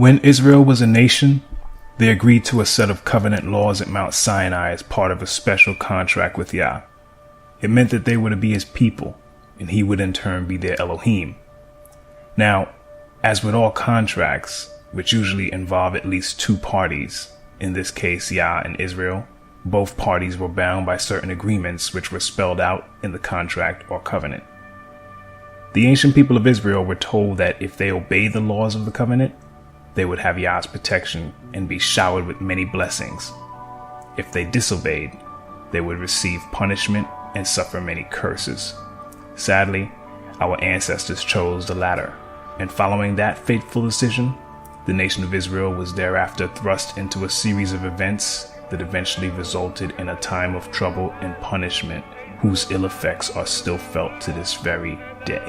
When Israel was a nation, they agreed to a set of covenant laws at Mount Sinai as part of a special contract with Yah. It meant that they were to be his people, and he would in turn be their Elohim. Now, as with all contracts, which usually involve at least two parties, in this case Yah and Israel, both parties were bound by certain agreements which were spelled out in the contract or covenant. The ancient people of Israel were told that if they obeyed the laws of the covenant, they would have Yah's protection and be showered with many blessings. If they disobeyed, they would receive punishment and suffer many curses. Sadly, our ancestors chose the latter, and following that fateful decision, the nation of Israel was thereafter thrust into a series of events that eventually resulted in a time of trouble and punishment whose ill effects are still felt to this very day.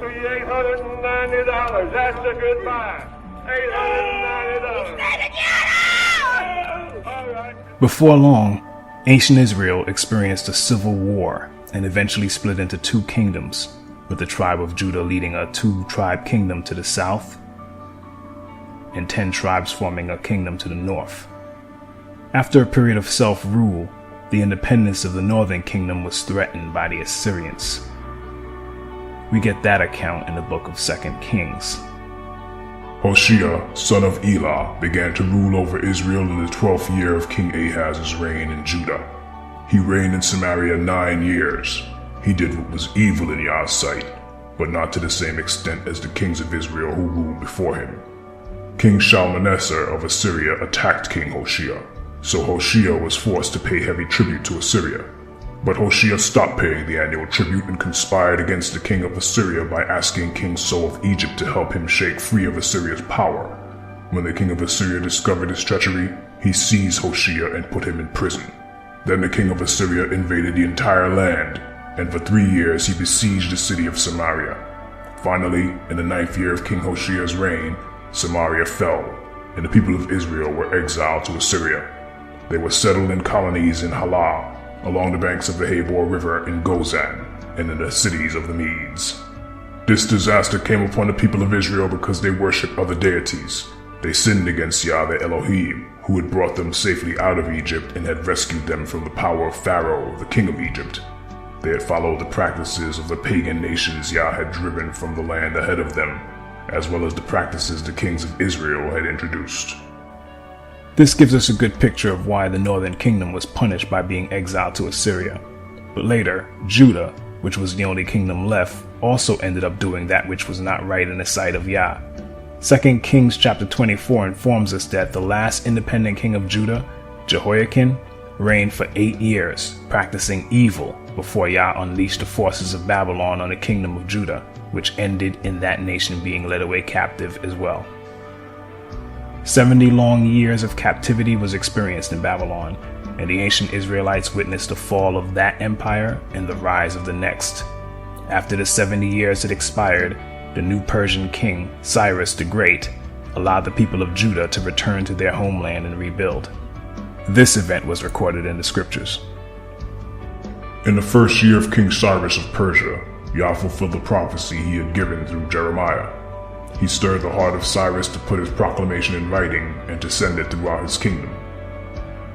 $890. That's a good buy. $890. Before long, ancient Israel experienced a civil war and eventually split into two kingdoms, with the tribe of Judah leading a two-tribe kingdom to the south and 10 tribes forming a kingdom to the north. After a period of self-rule, the independence of the northern kingdom was threatened by the Assyrians. We get that account in the book of 2 Kings. Hoshea, son of Elah, began to rule over Israel in the 12th year of King Ahaz's reign in Judah. He reigned in Samaria 9 years. He did what was evil in Yah's sight, but not to the same extent as the kings of Israel who ruled before him. King Shalmaneser of Assyria attacked King Hoshea, so Hoshea was forced to pay heavy tribute to Assyria. But Hoshea stopped paying the annual tribute and conspired against the king of Assyria by asking King So of Egypt to help him shake free of Assyria's power. When the king of Assyria discovered his treachery, he seized Hoshea and put him in prison. Then the king of Assyria invaded the entire land, and for 3 years he besieged the city of Samaria. Finally, in the 9th year of King Hoshea's reign, Samaria fell, and the people of Israel were exiled to Assyria. They were settled in colonies in Halah, along the banks of the Habor River in Gozan, and in the cities of the Medes. This disaster came upon the people of Israel because they worshipped other deities. They sinned against Yah their Elohim, who had brought them safely out of Egypt and had rescued them from the power of Pharaoh, the king of Egypt. They had followed the practices of the pagan nations Yah had driven from the land ahead of them, as well as the practices the kings of Israel had introduced. This gives us a good picture of why the northern kingdom was punished by being exiled to Assyria. But later, Judah, which was the only kingdom left, also ended up doing that which was not right in the sight of Yah. 2 Kings chapter 24 informs us that the last independent king of Judah, Jehoiakim, reigned for 8 years, practicing evil before Yah unleashed the forces of Babylon on the kingdom of Judah, which ended in that nation being led away captive as well. 70 long years of captivity was experienced in Babylon, and the ancient Israelites witnessed the fall of that empire and the rise of the next. After the 70 years had expired, the new Persian king, Cyrus the Great, allowed the people of Judah to return to their homeland and rebuild. This event was recorded in the scriptures. In the first year of King Cyrus of Persia, Yah fulfilled the prophecy he had given through Jeremiah. He stirred the heart of Cyrus to put his proclamation in writing and to send it throughout his kingdom.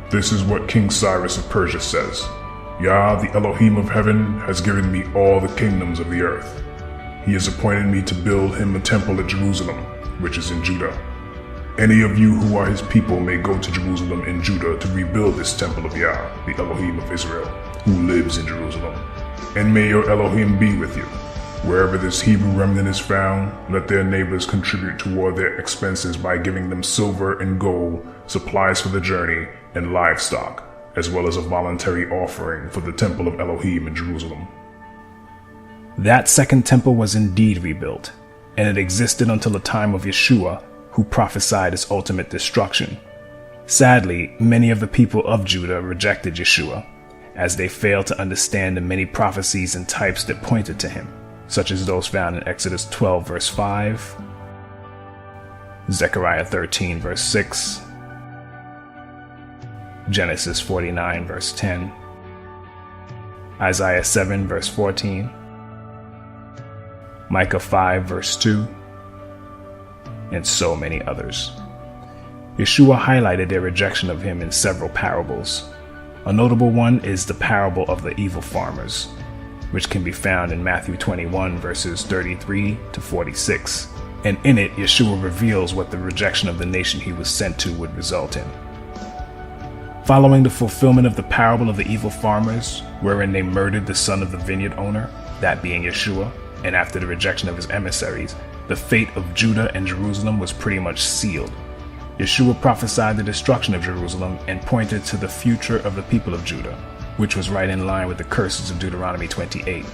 This is what King Cyrus of Persia says: Yah, the Elohim of heaven, has given me all the kingdoms of the earth. He has appointed me to build him a temple at Jerusalem, which is in Judah. Any of you who are his people may go to Jerusalem in Judah to rebuild this temple of Yah, the Elohim of Israel, who lives in Jerusalem. And may your Elohim be with you. Wherever this Hebrew remnant is found, let their neighbors contribute toward their expenses by giving them silver and gold, supplies for the journey, and livestock, as well as a voluntary offering for the temple of Elohim in Jerusalem. That second temple was indeed rebuilt, and it existed until the time of Yeshua, who prophesied its ultimate destruction. Sadly, many of the people of Judah rejected Yeshua, as they failed to understand the many prophecies and types that pointed to him, such as those found in Exodus 12 verse 5, Zechariah 13 verse 6, Genesis 49 verse 10, Isaiah 7 verse 14, Micah 5 verse 2, and so many others. Yeshua highlighted their rejection of him in several parables. A notable one is the parable of the evil farmers, which can be found in Matthew 21 verses 33 to 46. And in it, Yeshua reveals what the rejection of the nation he was sent to would result in. Following the fulfillment of the parable of the evil farmers, wherein they murdered the son of the vineyard owner, that being Yeshua, and after the rejection of his emissaries, the fate of Judah and Jerusalem was pretty much sealed. Yeshua prophesied the destruction of Jerusalem and pointed to the future of the people of Judah, which was right in line with the curses of Deuteronomy 28.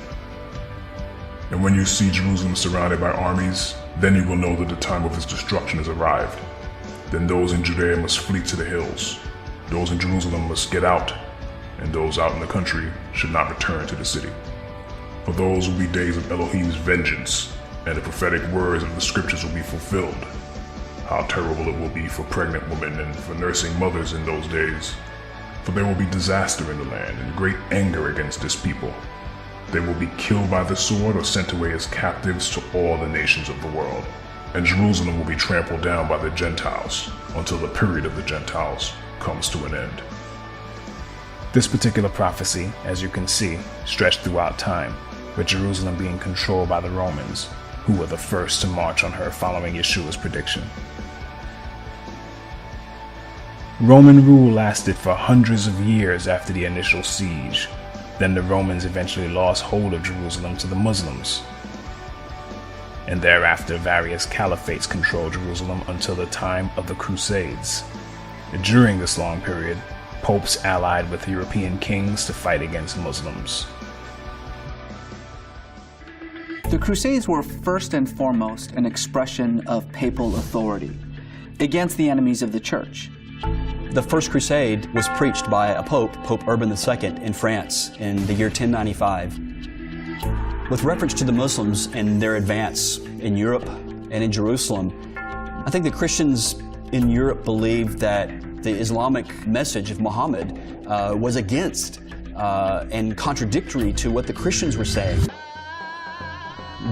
And when you see Jerusalem surrounded by armies, then you will know that the time of its destruction has arrived. Then those in Judea must flee to the hills. Those in Jerusalem must get out, and those out in the country should not return to the city. For those will be days of Elohim's vengeance, and the prophetic words of the scriptures will be fulfilled. How terrible it will be for pregnant women and for nursing mothers in those days. For there will be disaster in the land and great anger against this people. They will be killed by the sword or sent away as captives to all the nations of the world. And Jerusalem will be trampled down by the Gentiles until the period of the Gentiles comes to an end. This particular prophecy, as you can see, stretched throughout time, with Jerusalem being controlled by the Romans, who were the first to march on her following Yeshua's prediction. Roman rule lasted for hundreds of years after the initial siege. Then the Romans eventually lost hold of Jerusalem to the Muslims. And thereafter various caliphates controlled Jerusalem until the time of the Crusades. During this long period, popes allied with European kings to fight against Muslims. The Crusades were first and foremost an expression of papal authority against the enemies of the Church. The First Crusade was preached by a pope, Pope Urban II, in France in the year 1095. With reference to the Muslims and their advance in Europe and in Jerusalem, I think the Christians in Europe believed that the Islamic message of Muhammad was against and contradictory to what the Christians were saying.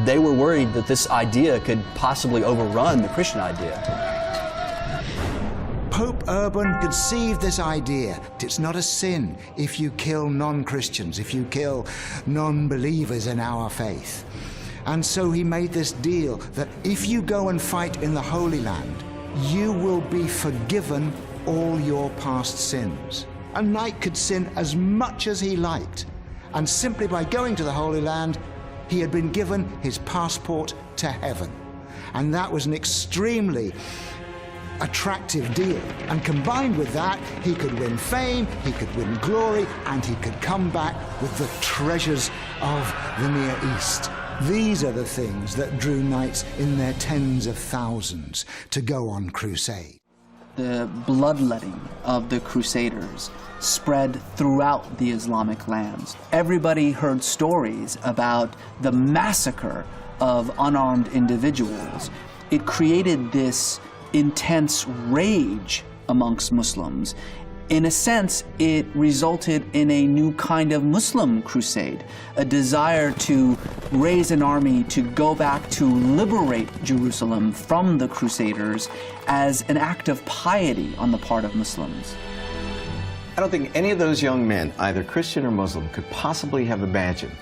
They were worried that this idea could possibly overrun the Christian idea. Pope Urban conceived this idea that it's not a sin if you kill non-Christians, if you kill non-believers in our faith. And so he made this deal that if you go and fight in the Holy Land, you will be forgiven all your past sins. A knight could sin as much as he liked, and simply by going to the Holy Land, he had been given his passport to heaven. And that was an extremely attractive deal. And combined with that, he could win fame, he could win glory, and he could come back with the treasures of the Near East. These are the things that drew knights in their tens of thousands to go on crusade. The bloodletting of the Crusaders spread throughout the Islamic lands. Everybody heard stories about the massacre of unarmed individuals. It created this intense rage amongst Muslims. In a sense, it resulted in a new kind of Muslim crusade, a desire to raise an army to go back to liberate Jerusalem from the Crusaders as an act of piety on the part of Muslims. I don't think any of those young men, either Christian or Muslim, could possibly have imagined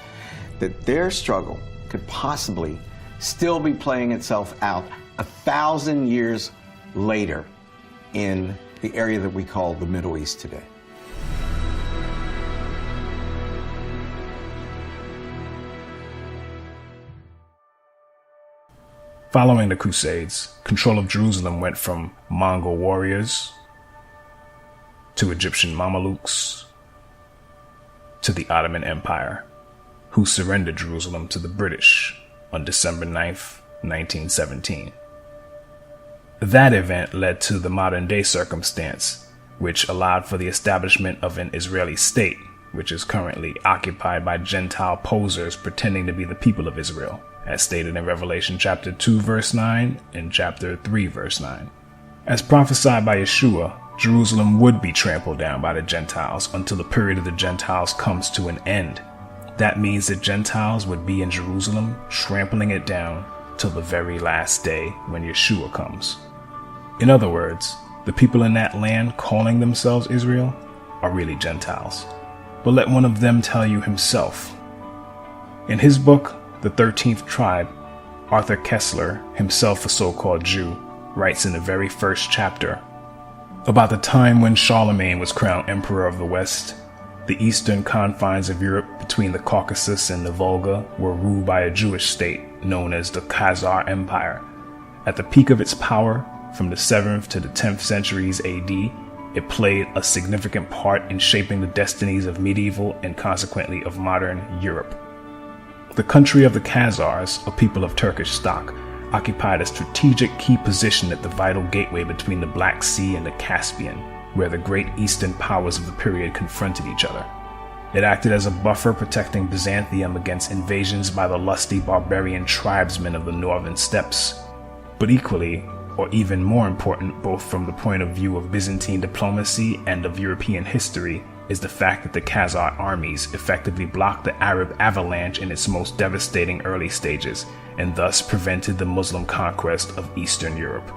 that their struggle could possibly still be playing itself out 1,000 years later in the area that we call the Middle East today. Following the Crusades, control of Jerusalem went from Mongol warriors to Egyptian Mamelukes to the Ottoman Empire, who surrendered Jerusalem to the British on December 9th, 1917. That event led to the modern-day circumstance, which allowed for the establishment of an Israeli state, which is currently occupied by Gentile posers pretending to be the people of Israel, as stated in Revelation chapter 2, verse 9, and chapter 3, verse 9. As prophesied by Yeshua, Jerusalem would be trampled down by the Gentiles until the period of the Gentiles comes to an end. that means the Gentiles would be in Jerusalem, trampling it down till the very last day when Yeshua comes. In other words, the people in that land calling themselves Israel are really Gentiles. But let one of them tell you himself. In his book, The 13th Tribe, Arthur Koestler, himself a so-called Jew, writes in the very first chapter, about the time when Charlemagne was crowned Emperor of the West, the eastern confines of Europe between the Caucasus and the Volga were ruled by a Jewish state known as the Khazar Empire. At the peak of its power, from the 7th to the 10th centuries AD, it played a significant part in shaping the destinies of medieval and consequently of modern Europe. The country of the Khazars, a people of Turkish stock, occupied a strategic key position at the vital gateway between the Black Sea and the Caspian, where the great eastern powers of the period confronted each other. It acted as a buffer protecting Byzantium against invasions by the lusty barbarian tribesmen of the northern steppes. But equally, or even more important, both from the point of view of Byzantine diplomacy and of European history, is the fact that the Khazar armies effectively blocked the Arab avalanche in its most devastating early stages, and thus prevented the Muslim conquest of Eastern Europe.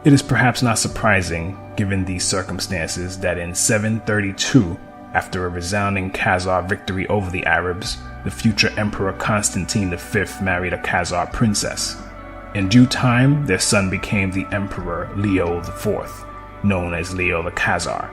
It is perhaps not surprising, given these circumstances, that in 732, after a resounding Khazar victory over the Arabs, the future Emperor Constantine V married a Khazar princess. In due time, their son became the Emperor Leo IV, known as Leo the Khazar.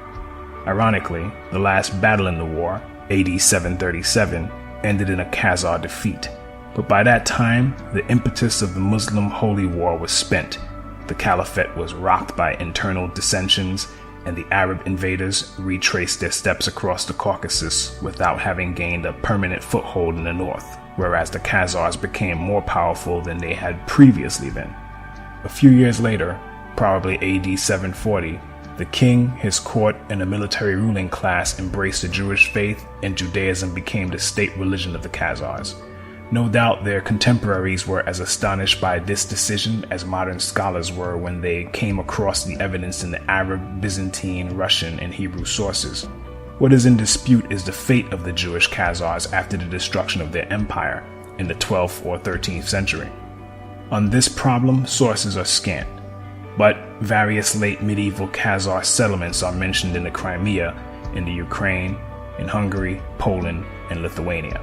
Ironically, the last battle in the war, AD 737, ended in a Khazar defeat. But by that time, the impetus of the Muslim holy war was spent. The caliphate was rocked by internal dissensions, and the Arab invaders retraced their steps across the Caucasus without having gained a permanent foothold in the north, whereas the Khazars became more powerful than they had previously been. A few years later, probably AD 740, the king, his court, and the military ruling class embraced the Jewish faith, and Judaism became the state religion of the Khazars. No doubt their contemporaries were as astonished by this decision as modern scholars were when they came across the evidence in the Arab, Byzantine, Russian, and Hebrew sources. What is in dispute is the fate of the Jewish Khazars after the destruction of their empire in the 12th or 13th century. On this problem, sources are scant, but various late medieval Khazar settlements are mentioned in the Crimea, in the Ukraine, in Hungary, Poland, and Lithuania.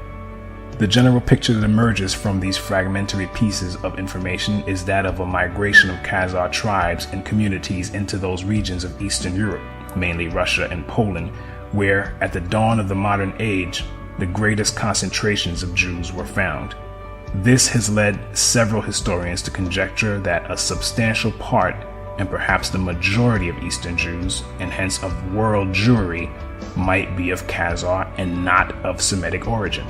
The general picture that emerges from these fragmentary pieces of information is that of a migration of Khazar tribes and communities into those regions of Eastern Europe, mainly Russia and Poland, where, at the dawn of the modern age, the greatest concentrations of Jews were found. This has led several historians to conjecture that a substantial part, and perhaps the majority of Eastern Jews, and hence of world Jewry, might be of Khazar and not of Semitic origin.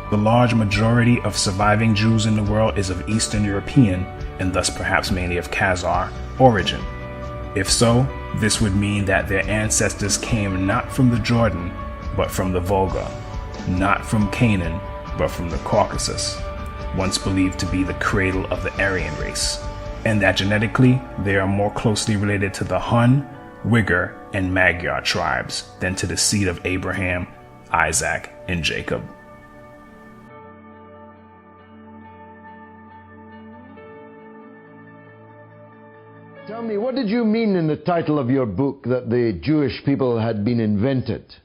The large majority of surviving Jews in the world is of Eastern European, and thus perhaps mainly of Khazar, origin. If so, this would mean that their ancestors came not from the Jordan, but from the Volga, not from Canaan, but from the Caucasus, once believed to be the cradle of the Aryan race, and that genetically they are more closely related to the Hun, Uyghur, and Magyar tribes than to the seed of Abraham, Isaac, and Jacob. Tell me, what did you mean in the title of your book that the Jewish people had been invented?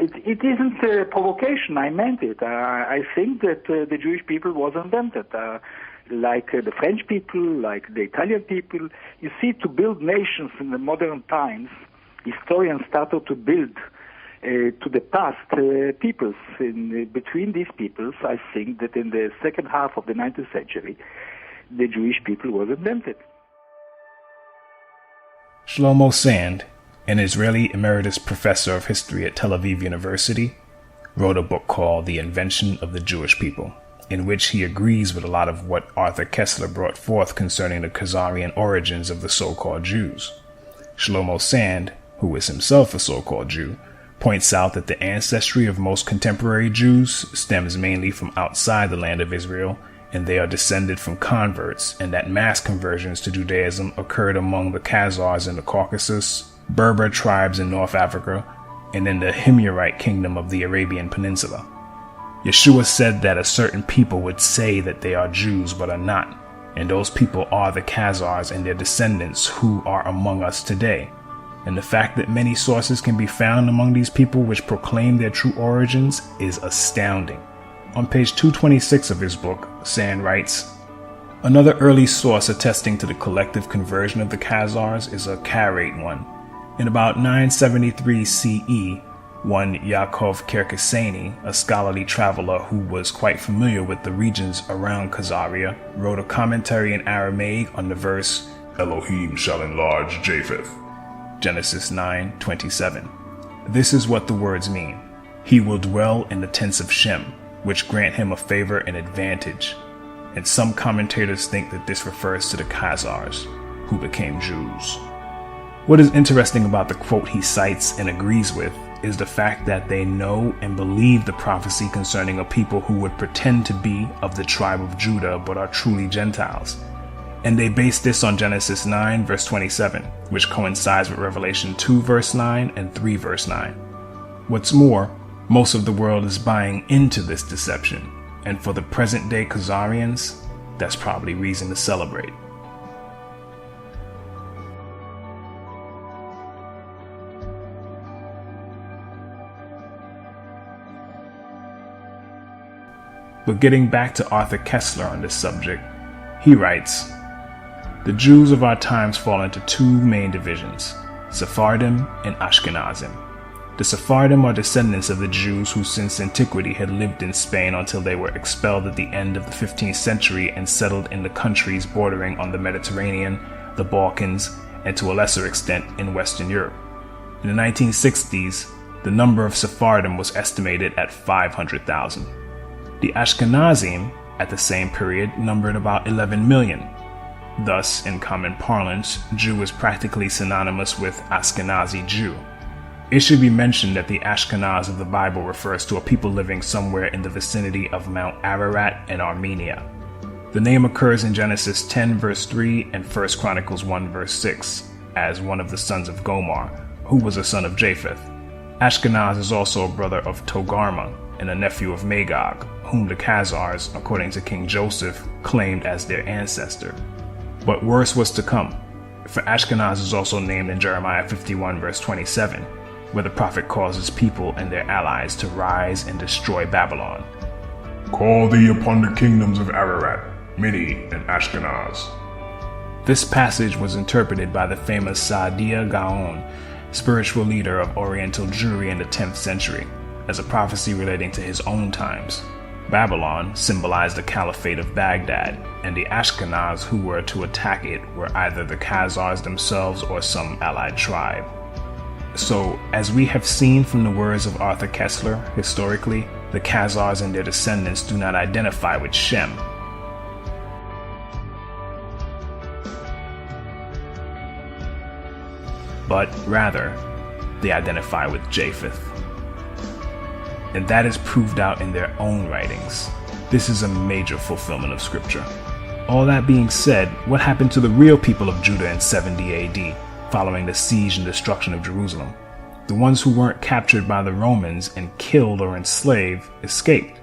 It isn't a provocation. I meant it. I think that the Jewish people was invented. Like the French people, like the Italian people. You see, to build nations in the modern times, historians started to build to the past peoples. Between these peoples, I think that in the second half of the 19th century, the Jewish people was invented. Shlomo Sand, an Israeli emeritus professor of history at Tel Aviv University, wrote a book called The Invention of the Jewish People, in which he agrees with a lot of what Arthur Koestler brought forth concerning the Khazarian origins of the so-called Jews. Shlomo Sand, who is himself a so-called Jew, points out that the ancestry of most contemporary Jews stems mainly from outside the land of Israel, and they are descended from converts, and that mass conversions to Judaism occurred among the Khazars in the Caucasus, Berber tribes in North Africa, and in the Himyarite kingdom of the Arabian Peninsula. Yeshua said that a certain people would say that they are Jews but are not, and those people are the Khazars and their descendants who are among us today. And the fact that many sources can be found among these people which proclaim their true origins is astounding. On page 226 of his book, Sand writes, another early source attesting to the collective conversion of the Khazars is a Karaite one. In about 973 CE, one Yaakov Kerkasani, a scholarly traveler who was quite familiar with the regions around Khazaria, wrote a commentary in Aramaic on the verse, Elohim shall enlarge Japheth. Genesis 9:27. This is what the words mean. He will dwell in the tents of Shem, which grant him a favor and advantage. And some commentators think that this refers to the Khazars, who became Jews. What is interesting about the quote he cites and agrees with is the fact that they know and believe the prophecy concerning a people who would pretend to be of the tribe of Judah but are truly Gentiles. And they base this on Genesis 9 verse 27, which coincides with Revelation 2 verse 9 and 3 verse 9. What's more, most of the world is buying into this deception, and for the present day Khazarians, that's probably reason to celebrate. But getting back to Arthur Koestler on this subject, he writes, the Jews of our times fall into two main divisions, Sephardim and Ashkenazim. The Sephardim are descendants of the Jews who since antiquity had lived in Spain until they were expelled at the end of the 15th century and settled in the countries bordering on the Mediterranean, the Balkans, and to a lesser extent in Western Europe. In the 1960s, the number of Sephardim was estimated at 500,000. The Ashkenazim, at the same period, numbered about 11 million. Thus, in common parlance, Jew is practically synonymous with Ashkenazi Jew. It should be mentioned that the Ashkenaz of the Bible refers to a people living somewhere in the vicinity of Mount Ararat in Armenia. The name occurs in Genesis 10 verse 3 and 1 Chronicles 1 verse 6 as one of the sons of Gomer, who was a son of Japheth. Ashkenaz is also a brother of Togarmah and a nephew of Magog, whom the Khazars, according to King Joseph, claimed as their ancestor. But worse was to come, for Ashkenaz is also named in Jeremiah 51 verse 27, where the prophet calls his people and their allies to rise and destroy Babylon. Call thee upon the kingdoms of Ararat, Mini, and Ashkenaz. This passage was interpreted by the famous Saadia Gaon, spiritual leader of Oriental Jewry in the 10th century, as a prophecy relating to his own times. Babylon symbolized the Caliphate of Baghdad, and the Ashkenaz who were to attack it were either the Khazars themselves or some allied tribe. So, as we have seen from the words of Arthur Koestler, historically, the Khazars and their descendants do not identify with Shem. But rather, they identify with Japheth. And that is proved out in their own writings. This is a major fulfillment of scripture. All that being said, what happened to the real people of Judah in 70 AD, following the siege and destruction of Jerusalem? The ones who weren't captured by the Romans and killed or enslaved escaped.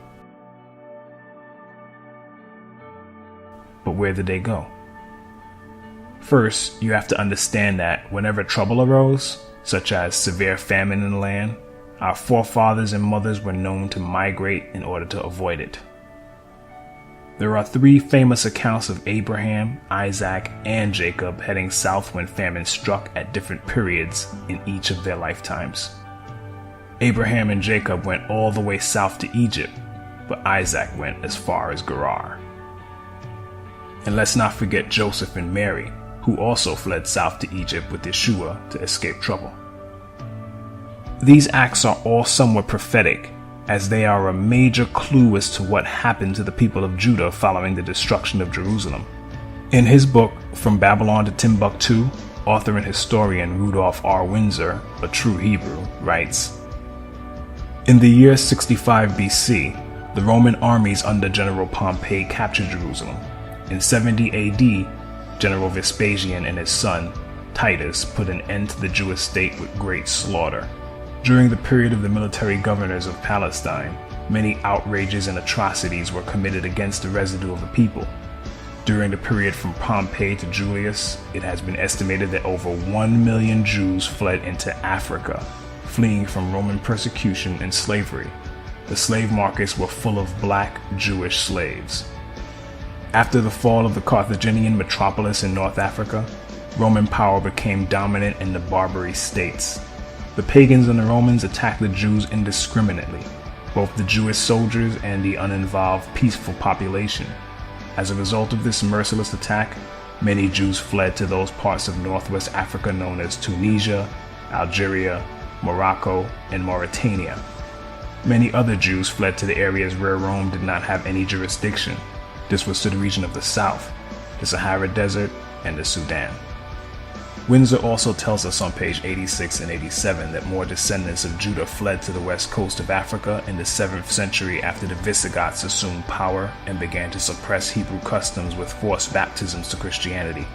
But where did they go? First, you have to understand that whenever trouble arose, such as severe famine in the land, our forefathers and mothers were known to migrate in order to avoid it. There are three famous accounts of Abraham, Isaac, and Jacob heading south when famine struck at different periods in each of their lifetimes. Abraham and Jacob went all the way south to Egypt, but Isaac went as far as Gerar. And let's not forget Joseph and Mary, who also fled south to Egypt with Yeshua to escape trouble. These acts are all somewhat prophetic, as they are a major clue as to what happened to the people of Judah following the destruction of Jerusalem. In his book, From Babylon to Timbuktu, author and historian Rudolph R. Windsor, a true Hebrew, writes, in the year 65 BC, the Roman armies under General Pompey captured Jerusalem. In 70 AD, General Vespasian and his son, Titus, put an end to the Jewish state with great slaughter. During the period of the military governors of Palestine, many outrages and atrocities were committed against the residue of the people. During the period from Pompey to Julius, it has been estimated that over 1 million Jews fled into Africa, fleeing from Roman persecution and slavery. The slave markets were full of black Jewish slaves. After the fall of the Carthaginian metropolis in North Africa, Roman power became dominant in the Barbary states. The pagans and the Romans attacked the Jews indiscriminately, both the Jewish soldiers and the uninvolved peaceful population. As a result of this merciless attack, many Jews fled to those parts of Northwest Africa known as Tunisia, Algeria, Morocco, and Mauritania. Many other Jews fled to the areas where Rome did not have any jurisdiction. This was to the region of the south, the Sahara Desert, and the Sudan. Windsor also tells us on page 86 and 87 that more descendants of Judah fled to the west coast of Africa in the 7th century after the Visigoths assumed power and began to suppress Hebrew customs with forced baptisms to Christianity.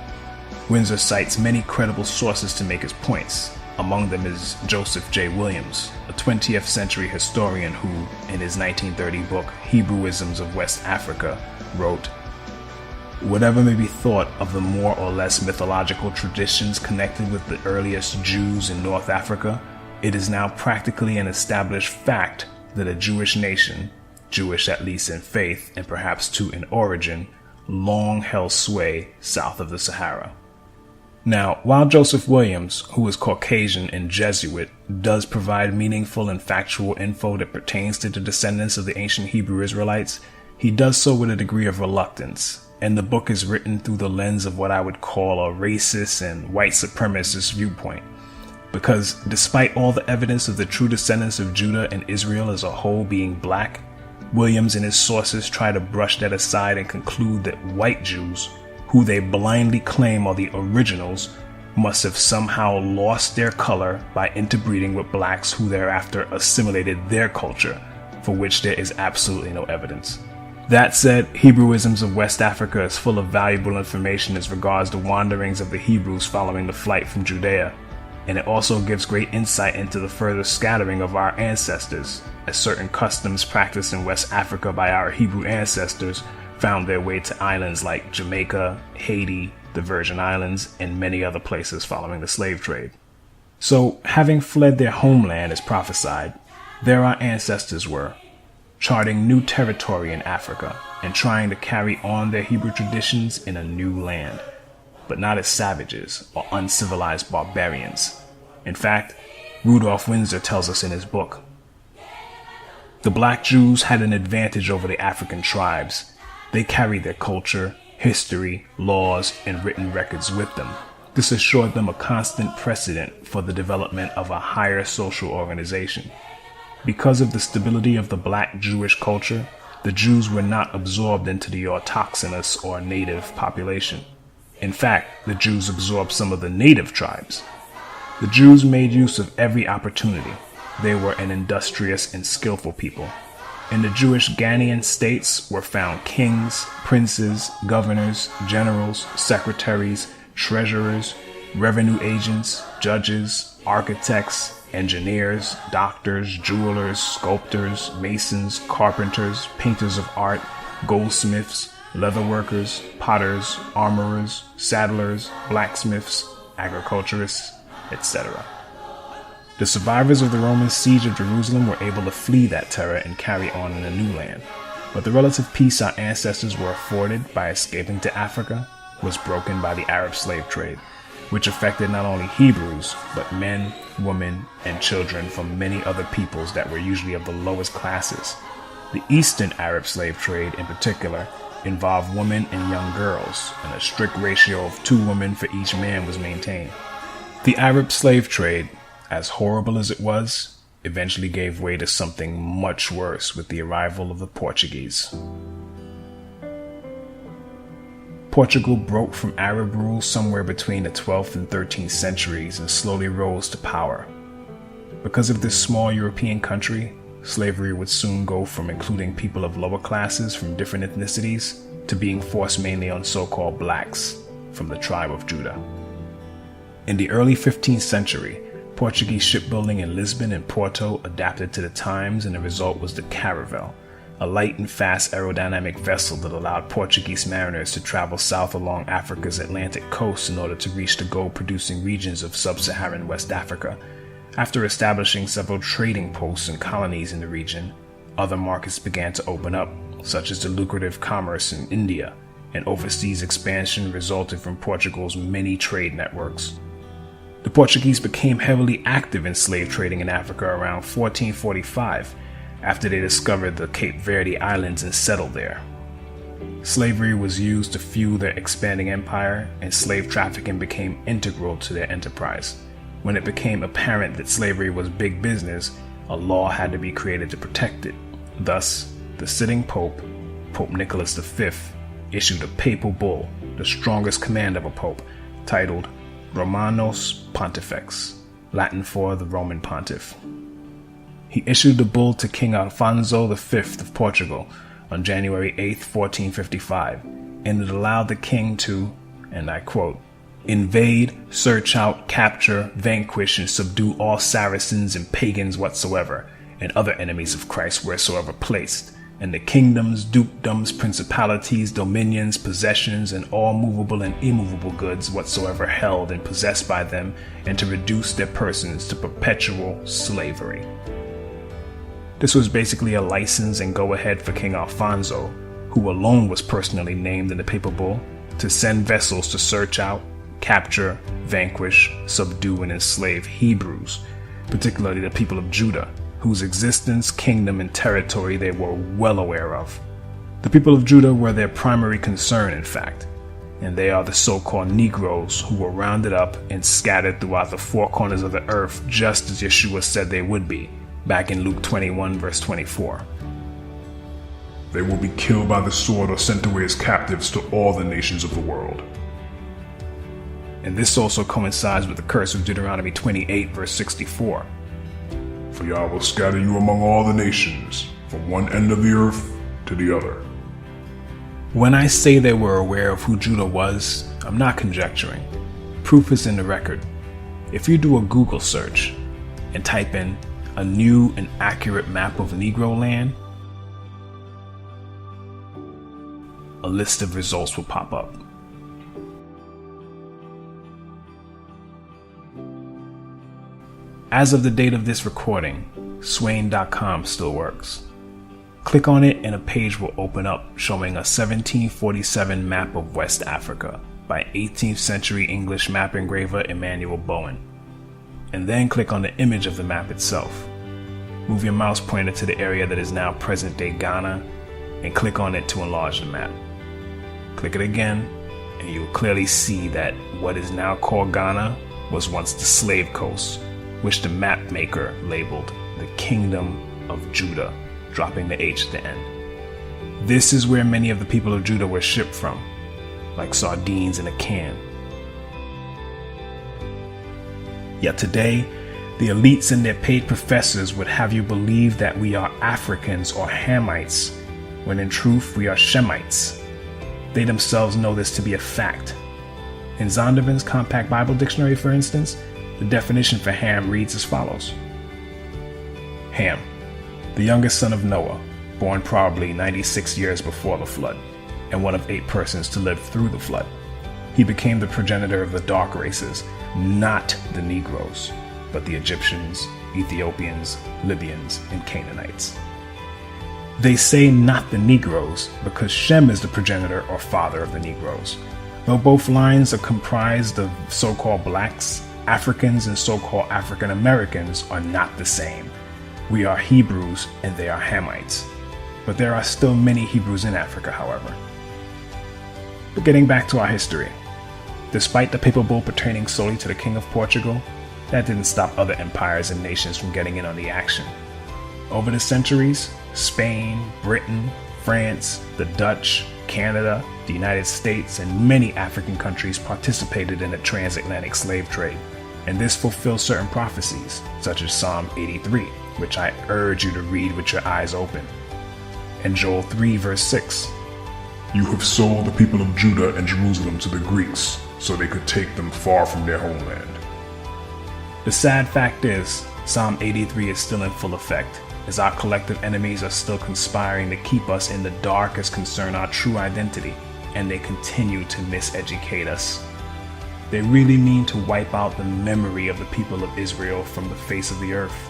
Windsor cites many credible sources to make his points. Among them is Joseph J. Williams, a 20th century historian who, in his 1930 book Hebrewisms of West Africa, wrote, "Whatever may be thought of the more or less mythological traditions connected with the earliest Jews in North Africa, it is now practically an established fact that a Jewish nation, Jewish at least in faith and perhaps too in origin, long held sway south of the Sahara." Now, while Joseph Williams, who is Caucasian and Jesuit, does provide meaningful and factual info that pertains to the descendants of the ancient Hebrew Israelites, he does so with a degree of reluctance, and the book is written through the lens of what I would call a racist and white supremacist viewpoint. Because despite all the evidence of the true descendants of Judah and Israel as a whole being black, Williams and his sources try to brush that aside and conclude that white Jews, who they blindly claim are the originals, must have somehow lost their color by interbreeding with blacks who thereafter assimilated their culture, for which there is absolutely no evidence. That said, Hebrewisms of West Africa is full of valuable information as regards the wanderings of the Hebrews following the flight from Judea, and it also gives great insight into the further scattering of our ancestors, as certain customs practiced in West Africa by our Hebrew ancestors found their way to islands like Jamaica, Haiti, the Virgin Islands, and many other places following the slave trade. So, having fled their homeland as prophesied, there our ancestors were, charting new territory in Africa and trying to carry on their Hebrew traditions in a new land, but not as savages or uncivilized barbarians. In fact, Rudolph Windsor tells us in his book, "The black Jews had an advantage over the African tribes. They carried their culture, history, laws, and written records with them. This assured them a constant precedent for the development of a higher social organization. Because of the stability of the black Jewish culture, the Jews were not absorbed into the autochthonous or native population. In fact, the Jews absorbed some of the native tribes. The Jews made use of every opportunity. They were an industrious and skillful people. In the Jewish Ghanaian states were found kings, princes, governors, generals, secretaries, treasurers, revenue agents, judges, architects, engineers, doctors, jewelers, sculptors, masons, carpenters, painters of art, goldsmiths, leatherworkers, potters, armorers, saddlers, blacksmiths, agriculturists, etc. The survivors of the Roman siege of Jerusalem were able to flee that terror and carry on in a new land. But the relative peace our ancestors were afforded by escaping to Africa was broken by the Arab slave trade, which affected not only Hebrews, but men, women, and children from many other peoples that were usually of the lowest classes. The Eastern Arab slave trade, in particular, involved women and young girls, and a strict ratio of 2 women for each man was maintained. The Arab slave trade, as horrible as it was, eventually gave way to something much worse with the arrival of the Portuguese. Portugal broke from Arab rule somewhere between the 12th and 13th centuries and slowly rose to power. Because of this small European country, slavery would soon go from including people of lower classes from different ethnicities to being forced mainly on so-called blacks from the tribe of Judah. In the early 15th century, Portuguese shipbuilding in Lisbon and Porto adapted to the times, and the result was the caravel, a light and fast aerodynamic vessel that allowed Portuguese mariners to travel south along Africa's Atlantic coast in order to reach the gold-producing regions of sub-Saharan West Africa. After establishing several trading posts and colonies in the region, other markets began to open up, such as the lucrative commerce in India, and overseas expansion resulted from Portugal's many trade networks. The Portuguese became heavily active in slave trading in Africa around 1445, after they discovered the Cape Verde Islands and settled there. Slavery was used to fuel their expanding empire, and slave trafficking became integral to their enterprise. When it became apparent that slavery was big business, a law had to be created to protect it. Thus, the sitting Pope, Pope Nicholas V, issued a papal bull, the strongest command of a pope, titled Romanos Pontifex, Latin for the Roman Pontiff. He issued the bull to King Alfonso V of Portugal on January 8, 1455, and it allowed the king to, and I quote, invade, search out, capture, vanquish, and subdue all Saracens and pagans whatsoever, and other enemies of Christ wheresoever placed, and the kingdoms, dukedoms, principalities, dominions, possessions, and all movable and immovable goods whatsoever held and possessed by them, and to reduce their persons to perpetual slavery. This was basically a license and go-ahead for King Alfonso, who alone was personally named in the papal bull, to send vessels to search out, capture, vanquish, subdue, and enslave Hebrews, particularly the people of Judah, whose existence, kingdom, and territory they were well aware of. The people of Judah were their primary concern, in fact, and they are the so-called Negroes who were rounded up and scattered throughout the four corners of the earth, just as Yeshua said they would be, back in Luke 21, verse 24. They will be killed by the sword or sent away as captives to all the nations of the world. And this also coincides with the curse of Deuteronomy 28, verse 64. For Yah will scatter you among all the nations, from one end of the earth to the other. When I say they were aware of who Judah was, I'm not conjecturing. Proof is in the record. If you do a Google search and type in a new and accurate map of Negro land, a list of results will pop up. As of the date of this recording, Swain.com still works. Click on it and a page will open up showing a 1747 map of West Africa by 18th century English map engraver Emmanuel Bowen. And then click on the image of the map itself. Move your mouse pointer to the area that is now present-day Ghana and click on it to enlarge the map. Click it again and you will clearly see that what is now called Ghana was once the slave coast, which the map maker labeled the Kingdom of Judah, dropping the H at the end. This is where many of the people of Judah were shipped from, like sardines in a can. Yet today, the elites and their paid professors would have you believe that we are Africans or Hamites, when in truth we are Shemites. They themselves know this to be a fact. In Zondervan's Compact Bible Dictionary, for instance, the definition for Ham reads as follows. Ham, the youngest son of Noah, born probably 96 years before the flood, and one of 8 persons to live through the flood. He became the progenitor of the dark races, not the Negroes, but the Egyptians, Ethiopians, Libyans, and Canaanites. They say not the Negroes because Shem is the progenitor or father of the Negroes. Though both lines are comprised of so-called blacks, Africans and so-called African Americans are not the same. We are Hebrews and they are Hamites. But there are still many Hebrews in Africa, however. But getting back to our history, despite the papal bull pertaining solely to the King of Portugal, that didn't stop other empires and nations from getting in on the action. Over the centuries, Spain, Britain, France, the Dutch, Canada, the United States, and many African countries participated in the transatlantic slave trade, and this fulfills certain prophecies, such as Psalm 83, which I urge you to read with your eyes open, and Joel 3 verse 6. You have sold the people of Judah and Jerusalem to the Greeks, so they could take them far from their homeland. The sad fact is, Psalm 83 is still in full effect, as our collective enemies are still conspiring to keep us in the dark as concern our true identity, and they continue to miseducate us. They really mean to wipe out the memory of the people of Israel from the face of the earth.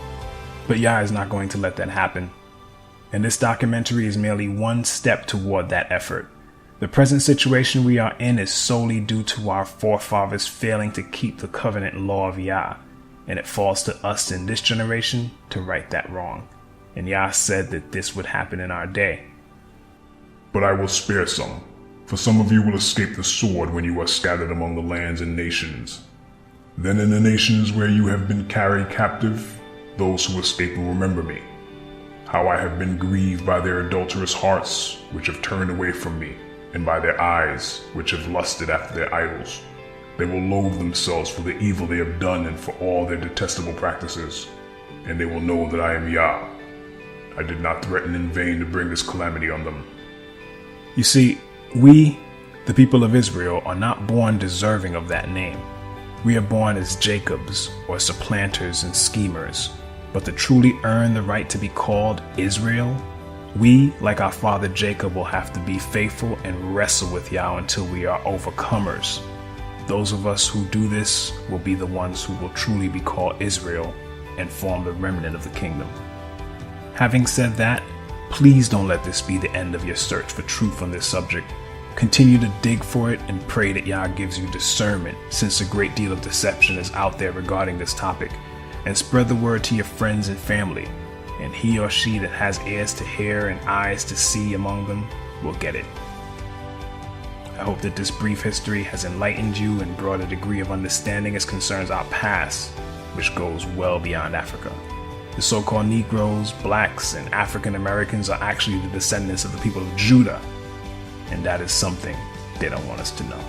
But Yah is not going to let that happen. And this documentary is merely one step toward that effort. The present situation we are in is solely due to our forefathers failing to keep the covenant law of Yah, and it falls to us in this generation to right that wrong. And Yah said that this would happen in our day. But I will spare some, for some of you will escape the sword when you are scattered among the lands and nations. Then in the nations where you have been carried captive, those who escape will remember me, how I have been grieved by their adulterous hearts, which have turned away from me, and by their eyes, which have lusted after their idols. They will loathe themselves for the evil they have done and for all their detestable practices, and they will know that I am Yah. I did not threaten in vain to bring this calamity on them. You see, we, the people of Israel, are not born deserving of that name. We are born as Jacobs, or supplanters and schemers. But to truly earn the right to be called Israel, we, like our father Jacob, will have to be faithful and wrestle with Yah until we are overcomers. Those of us who do this will be the ones who will truly be called Israel and form the remnant of the kingdom. Having said that, please don't let this be the end of your search for truth on this subject. Continue to dig for it and pray that Yah gives you discernment, since a great deal of deception is out there regarding this topic. And spread the word to your friends and family, and he or she that has ears to hear and eyes to see among them will get it. I hope that this brief history has enlightened you and brought a degree of understanding as concerns our past, which goes well beyond Africa. The so-called Negroes, blacks, and African Americans are actually the descendants of the people of Judah, and that is something they don't want us to know.